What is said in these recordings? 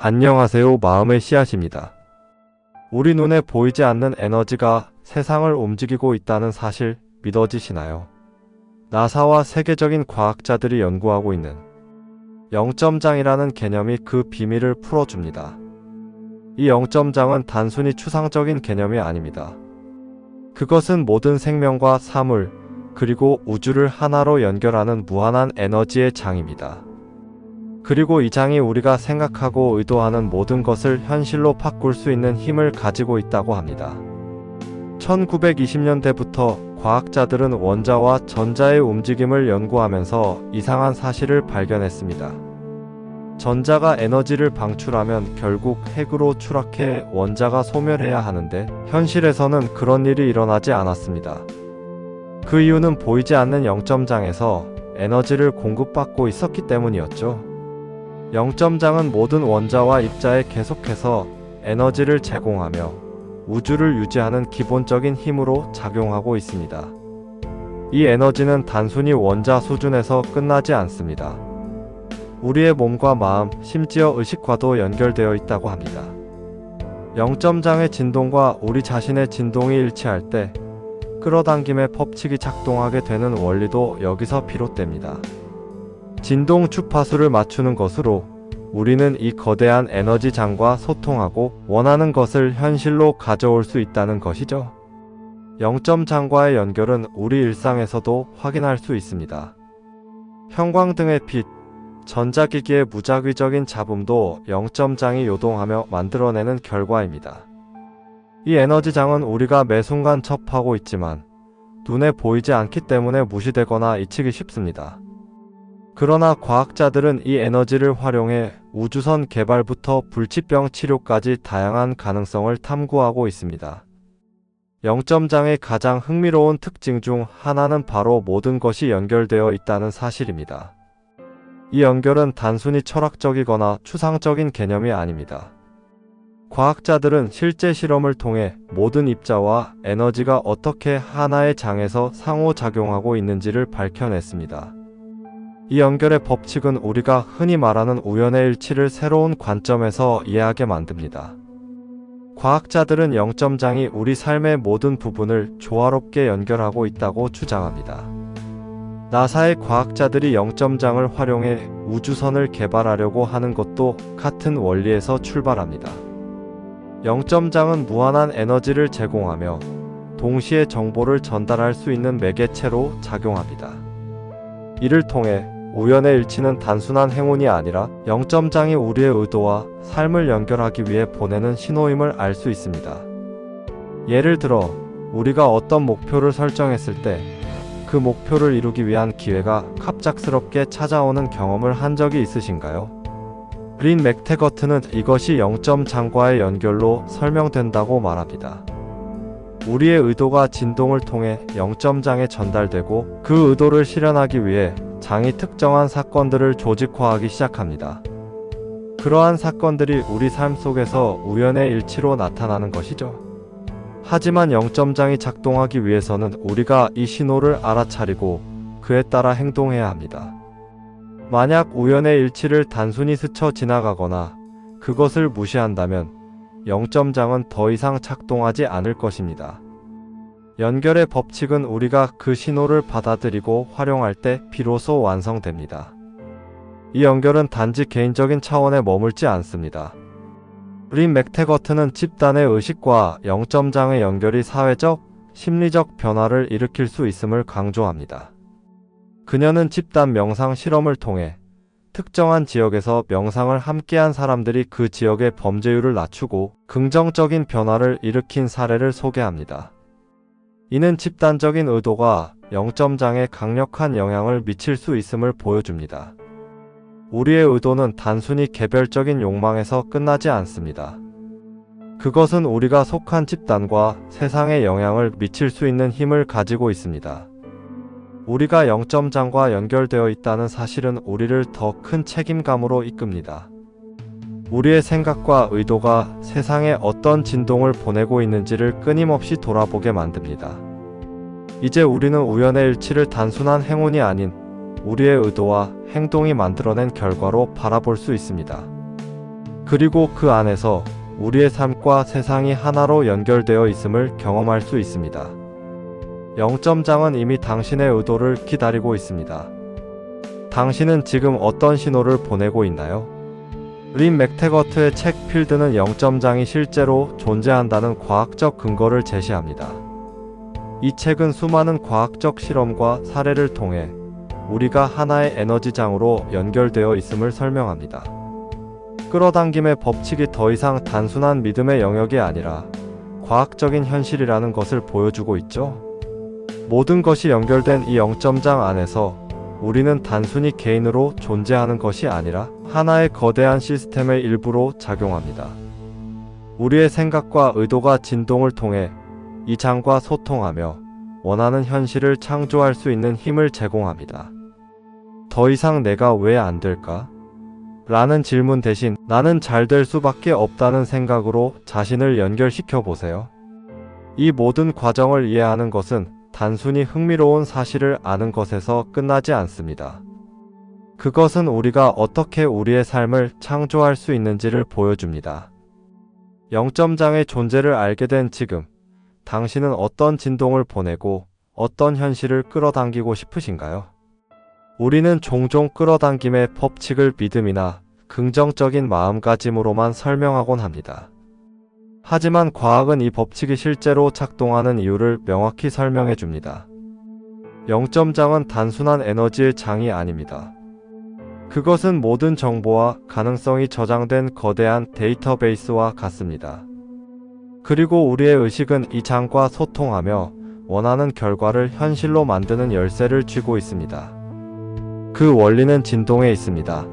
안녕하세요. 마음의 씨앗입니다. 우리 눈에 보이지 않는 에너지가 세상을 움직이고 있다는 사실 믿어지시나요? 나사와 세계적인 과학자들이 연구하고 있는 영점장이라는 개념이 그 비밀을 풀어줍니다. 이 영점장은 단순히 추상적인 개념이 아닙니다. 그것은 모든 생명과 사물, 그리고 우주를 하나로 연결하는 무한한 에너지의 장입니다. 그리고 이 장이 우리가 생각하고 의도하는 모든 것을 현실로 바꿀 수 있는 힘을 가지고 있다고 합니다. 1920년대부터 과학자들은 원자와 전자의 움직임을 연구하면서 이상한 사실을 발견했습니다. 전자가 에너지를 방출하면 결국 핵으로 추락해 원자가 소멸해야 하는데 현실에서는 그런 일이 일어나지 않았습니다. 그 이유는 보이지 않는 영점장에서 에너지를 공급받고 있었기 때문이었죠. 영점장은 모든 원자와 입자에 계속해서 에너지를 제공하며 우주를 유지하는 기본적인 힘으로 작용하고 있습니다. 이 에너지는 단순히 원자 수준에서 끝나지 않습니다. 우리의 몸과 마음, 심지어 의식과도 연결되어 있다고 합니다. 영점장의 진동과 우리 자신의 진동이 일치할 때 끌어당김의 법칙이 작동하게 되는 원리도 여기서 비롯됩니다. 진동 주파수를 맞추는 것으로 우리는 이 거대한 에너지장과 소통하고 원하는 것을 현실로 가져올 수 있다는 것이죠. 영점장과의 연결은 우리 일상에서도 확인할 수 있습니다. 형광등의 빛, 전자기기의 무작위적인 잡음도 영점장이 요동하며 만들어내는 결과입니다. 이 에너지장은 우리가 매 순간 접하고 있지만 눈에 보이지 않기 때문에 무시되거나 잊히기 쉽습니다. 그러나 과학자들은 이 에너지를 활용해 우주선 개발부터 불치병 치료까지 다양한 가능성을 탐구하고 있습니다. 영점장의 가장 흥미로운 특징 중 하나는 바로 모든 것이 연결되어 있다는 사실입니다. 이 연결은 단순히 철학적이거나 추상적인 개념이 아닙니다. 과학자들은 실제 실험을 통해 모든 입자와 에너지가 어떻게 하나의 장에서 상호작용하고 있는지를 밝혀냈습니다. 이 연결의 법칙은 우리가 흔히 말하는 우연의 일치를 새로운 관점에서 이해하게 만듭니다. 과학자들은 영점장이 우리 삶의 모든 부분을 조화롭게 연결하고 있다고 주장합니다. 나사의 과학자들이 영점장을 활용해 우주선을 개발하려고 하는 것도 같은 원리에서 출발합니다. 영점장은 무한한 에너지를 제공하며 동시에 정보를 전달할 수 있는 매개체로 작용합니다. 이를 통해 우연의 일치는 단순한 행운이 아니라 영점장이 우리의 의도와 삶을 연결하기 위해 보내는 신호임을 알 수 있습니다. 예를 들어 우리가 어떤 목표를 설정했을 때 그 목표를 이루기 위한 기회가 갑작스럽게 찾아오는 경험을 한 적이 있으신가요? 린 맥테거트는 이것이 영점장과의 연결로 설명된다고 말합니다. 우리의 의도가 진동을 통해 영점장에 전달되고 그 의도를 실현하기 위해 장이 특정한 사건들을 조직화하기 시작합니다. 그러한 사건들이 우리 삶 속에서 우연의 일치로 나타나는 것이죠. 하지만 영점장이 작동하기 위해서는 우리가 이 신호를 알아차리고 그에 따라 행동해야 합니다. 만약 우연의 일치를 단순히 스쳐 지나가거나 그것을 무시한다면 영점장은 더 이상 작동하지 않을 것입니다. 연결의 법칙은 우리가 그 신호를 받아들이고 활용할 때 비로소 완성됩니다. 이 연결은 단지 개인적인 차원에 머물지 않습니다. 린 맥테거트는 집단의 의식과 영점장의 연결이 사회적, 심리적 변화를 일으킬 수 있음을 강조합니다. 그녀는 집단 명상 실험을 통해 특정한 지역에서 명상을 함께한 사람들이 그 지역의 범죄율을 낮추고 긍정적인 변화를 일으킨 사례를 소개합니다. 이는 집단적인 의도가 영점장에 강력한 영향을 미칠 수 있음을 보여줍니다. 우리의 의도는 단순히 개별적인 욕망에서 끝나지 않습니다. 그것은 우리가 속한 집단과 세상에 영향을 미칠 수 있는 힘을 가지고 있습니다. 우리가 영점장과 연결되어 있다는 사실은 우리를 더 큰 책임감으로 이끕니다. 우리의 생각과 의도가 세상에 어떤 진동을 보내고 있는지를 끊임없이 돌아보게 만듭니다. 이제 우리는 우연의 일치를 단순한 행운이 아닌 우리의 의도와 행동이 만들어낸 결과로 바라볼 수 있습니다. 그리고 그 안에서 우리의 삶과 세상이 하나로 연결되어 있음을 경험할 수 있습니다. 영점장은 이미 당신의 의도를 기다리고 있습니다. 당신은 지금 어떤 신호를 보내고 있나요? 린 맥테거트의 책 필드는 영점장이 실제로 존재한다는 과학적 근거를 제시합니다. 이 책은 수많은 과학적 실험과 사례를 통해 우리가 하나의 에너지장으로 연결되어 있음을 설명합니다. 끌어당김의 법칙이 더 이상 단순한 믿음의 영역이 아니라 과학적인 현실이라는 것을 보여주고 있죠. 모든 것이 연결된 이 영점장 안에서 우리는 단순히 개인으로 존재하는 것이 아니라 하나의 거대한 시스템의 일부로 작용합니다. 우리의 생각과 의도가 진동을 통해 이 장과 소통하며 원하는 현실을 창조할 수 있는 힘을 제공합니다. 더 이상 내가 왜 안 될까? 라는 질문 대신 나는 잘 될 수밖에 없다는 생각으로 자신을 연결시켜 보세요. 이 모든 과정을 이해하는 것은 단순히 흥미로운 사실을 아는 것에서 끝나지 않습니다. 그것은 우리가 어떻게 우리의 삶을 창조할 수 있는지를 보여줍니다. 영점장의 존재를 알게 된 지금, 당신은 어떤 진동을 보내고 어떤 현실을 끌어당기고 싶으신가요? 우리는 종종 끌어당김의 법칙을 믿음이나 긍정적인 마음가짐으로만 설명하곤 합니다. 하지만 과학은 이 법칙이 실제로 작동하는 이유를 명확히 설명해 줍니다. 영점장은 단순한 에너지의 장이 아닙니다. 그것은 모든 정보와 가능성이 저장된 거대한 데이터베이스와 같습니다. 그리고 우리의 의식은 이 장과 소통하며 원하는 결과를 현실로 만드는 열쇠를 쥐고 있습니다. 그 원리는 진동에 있습니다.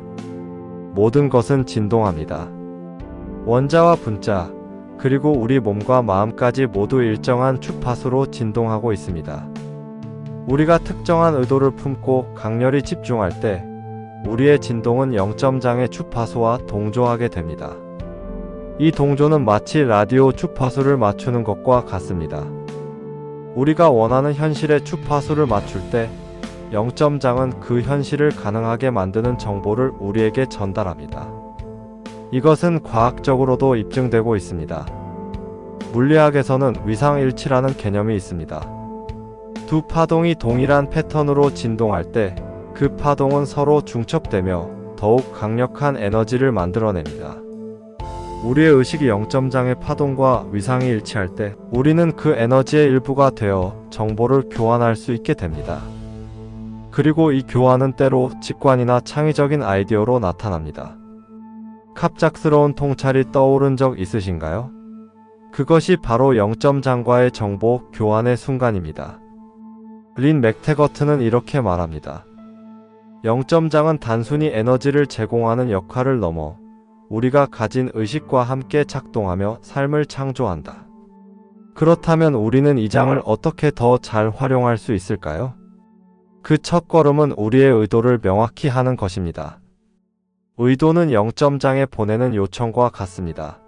모든 것은 진동합니다. 원자와 분자, 그리고 우리 몸과 마음까지 모두 일정한 주파수로 진동하고 있습니다. 우리가 특정한 의도를 품고 강렬히 집중할 때 우리의 진동은 영점장의 주파수와 동조하게 됩니다. 이 동조는 마치 라디오 주파수를 맞추는 것과 같습니다. 우리가 원하는 현실의 주파수를 맞출 때 영점장은 그 현실을 가능하게 만드는 정보를 우리에게 전달합니다. 이것은 과학적으로도 입증되고 있습니다. 물리학에서는 위상일치라는 개념이 있습니다. 두 파동이 동일한 패턴으로 진동할 때 그 파동은 서로 중첩되며 더욱 강력한 에너지를 만들어냅니다. 우리의 의식이 영점장의 파동과 위상이 일치할 때 우리는 그 에너지의 일부가 되어 정보를 교환할 수 있게 됩니다. 그리고 이 교환은 때로 직관이나 창의적인 아이디어로 나타납니다. 갑작스러운 통찰이 떠오른 적 있으신가요? 그것이 바로 영점장과의 정보 교환의 순간입니다. 린 맥테거트는 이렇게 말합니다. 영점장은 단순히 에너지를 제공하는 역할을 넘어 우리가 가진 의식과 함께 작동하며 삶을 창조한다. 그렇다면 우리는 이 장을 어떻게 더 잘 활용할 수 있을까요? 그 첫걸음은 우리의 의도를 명확히 하는 것입니다. 의도는 영점장에 보내는 요청과 같습니다.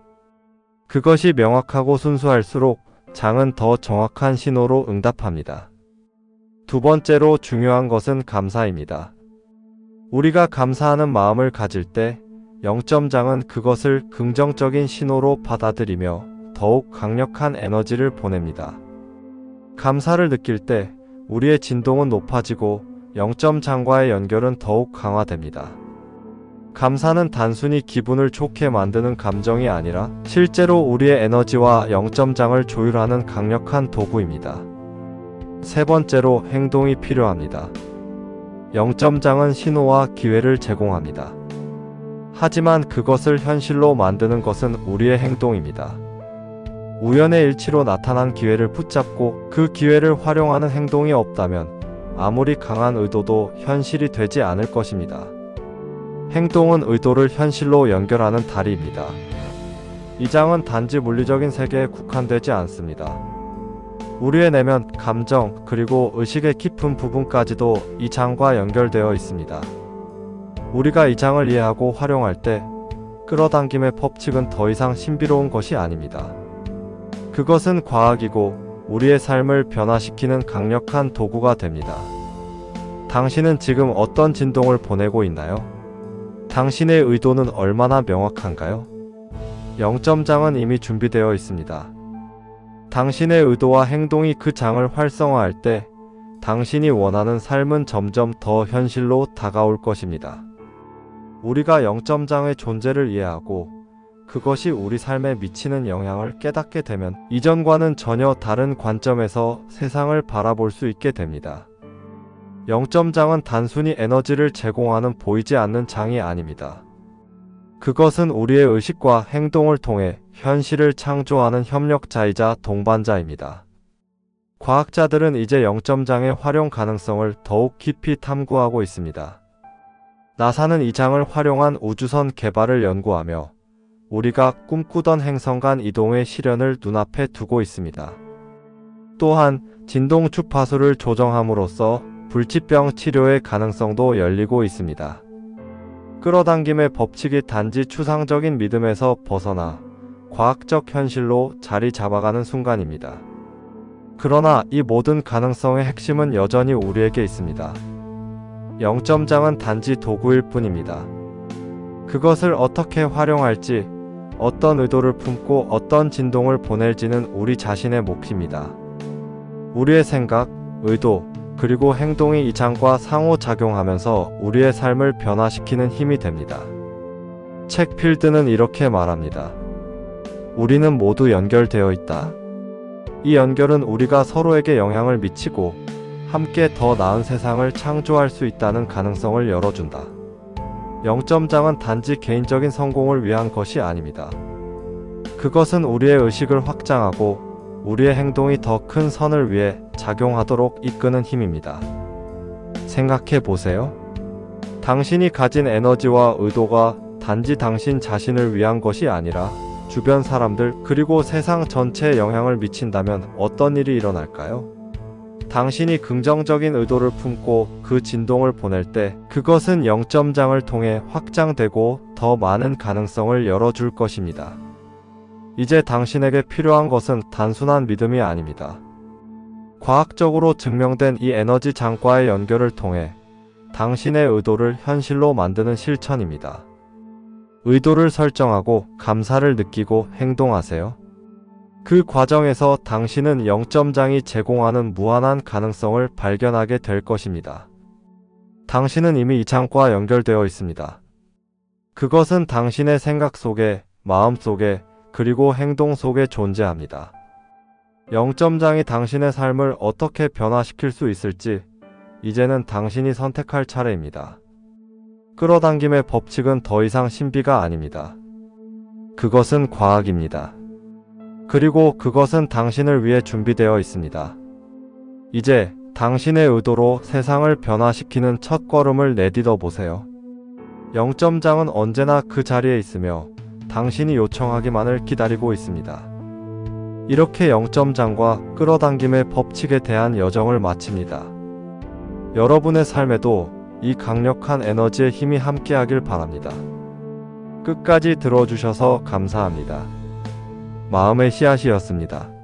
그것이 명확하고 순수할수록 장은 더 정확한 신호로 응답합니다. 두 번째로 중요한 것은 감사입니다. 우리가 감사하는 마음을 가질 때 영점장은 그것을 긍정적인 신호로 받아들이며 더욱 강력한 에너지를 보냅니다. 감사를 느낄 때 우리의 진동은 높아지고 영점장과의 연결은 더욱 강화됩니다. 감사는 단순히 기분을 좋게 만드는 감정이 아니라 실제로 우리의 에너지와 영점장을 조율하는 강력한 도구입니다. 세 번째로 행동이 필요합니다. 영점장은 신호와 기회를 제공합니다. 하지만 그것을 현실로 만드는 것은 우리의 행동입니다. 우연의 일치로 나타난 기회를 붙잡고 그 기회를 활용하는 행동이 없다면 아무리 강한 의도도 현실이 되지 않을 것입니다. 행동은 의도를 현실로 연결하는 다리입니다. 이 장은 단지 물리적인 세계에 국한되지 않습니다. 우리의 내면, 감정, 그리고 의식의 깊은 부분까지도 이 장과 연결되어 있습니다. 우리가 이 장을 이해하고 활용할 때 끌어당김의 법칙은 더 이상 신비로운 것이 아닙니다. 그것은 과학이고 우리의 삶을 변화시키는 강력한 도구가 됩니다. 당신은 지금 어떤 진동을 보내고 있나요? 당신의 의도는 얼마나 명확한가요? 영점장은 이미 준비되어 있습니다. 당신의 의도와 행동이 그 장을 활성화할 때 당신이 원하는 삶은 점점 더 현실로 다가올 것입니다. 우리가 영점장의 존재를 이해하고 그것이 우리 삶에 미치는 영향을 깨닫게 되면 이전과는 전혀 다른 관점에서 세상을 바라볼 수 있게 됩니다. 영점장은 단순히 에너지를 제공하는 보이지 않는 장이 아닙니다. 그것은 우리의 의식과 행동을 통해 현실을 창조하는 협력자이자 동반자입니다. 과학자들은 이제 영점장의 활용 가능성을 더욱 깊이 탐구하고 있습니다. 나사는 이 장을 활용한 우주선 개발을 연구하며 우리가 꿈꾸던 행성 간 이동의 실현을 눈앞에 두고 있습니다. 또한 진동 주파수를 조정함으로써 불치병 치료의 가능성도 열리고 있습니다. 끌어당김의 법칙이 단지 추상적인 믿음에서 벗어나 과학적 현실로 자리 잡아가는 순간입니다. 그러나 이 모든 가능성의 핵심은 여전히 우리에게 있습니다. 영점장은 단지 도구일 뿐입니다. 그것을 어떻게 활용할지, 어떤 의도를 품고 어떤 진동을 보낼지는 우리 자신의 몫입니다. 우리의 생각, 의도, 그리고 행동이 이 장과 상호작용하면서 우리의 삶을 변화시키는 힘이 됩니다. 책 필드는 이렇게 말합니다. 우리는 모두 연결되어 있다. 이 연결은 우리가 서로에게 영향을 미치고 함께 더 나은 세상을 창조할 수 있다는 가능성을 열어준다. 영점장은 단지 개인적인 성공을 위한 것이 아닙니다. 그것은 우리의 의식을 확장하고 우리의 행동이 더 큰 선을 위해 작용하도록 이끄는 힘입니다. 생각해 보세요. 당신이 가진 에너지와 의도가 단지 당신 자신을 위한 것이 아니라 주변 사람들 그리고 세상 전체에 영향을 미친다면 어떤 일이 일어날까요? 당신이 긍정적인 의도를 품고 그 진동을 보낼 때 그것은 영점장을 통해 확장되고 더 많은 가능성을 열어줄 것입니다. 이제 당신에게 필요한 것은 단순한 믿음이 아닙니다. 과학적으로 증명된 이 에너지 장과의 연결을 통해 당신의 의도를 현실로 만드는 실천입니다. 의도를 설정하고 감사를 느끼고 행동하세요. 그 과정에서 당신은 영점장이 제공하는 무한한 가능성을 발견하게 될 것입니다. 당신은 이미 이 장과 연결되어 있습니다. 그것은 당신의 생각 속에, 마음 속에, 그리고 행동 속에 존재합니다. 영점장이 당신의 삶을 어떻게 변화시킬 수 있을지 이제는 당신이 선택할 차례입니다. 끌어당김의 법칙은 더 이상 신비가 아닙니다. 그것은 과학입니다. 그리고 그것은 당신을 위해 준비되어 있습니다. 이제 당신의 의도로 세상을 변화시키는 첫 걸음을 내딛어 보세요. 영점장은 언제나 그 자리에 있으며 당신이 요청하기만을 기다리고 있습니다. 이렇게 영점장과 끌어당김의 법칙에 대한 여정을 마칩니다. 여러분의 삶에도 이 강력한 에너지의 힘이 함께하길 바랍니다. 끝까지 들어주셔서 감사합니다. 마음의 씨앗이었습니다.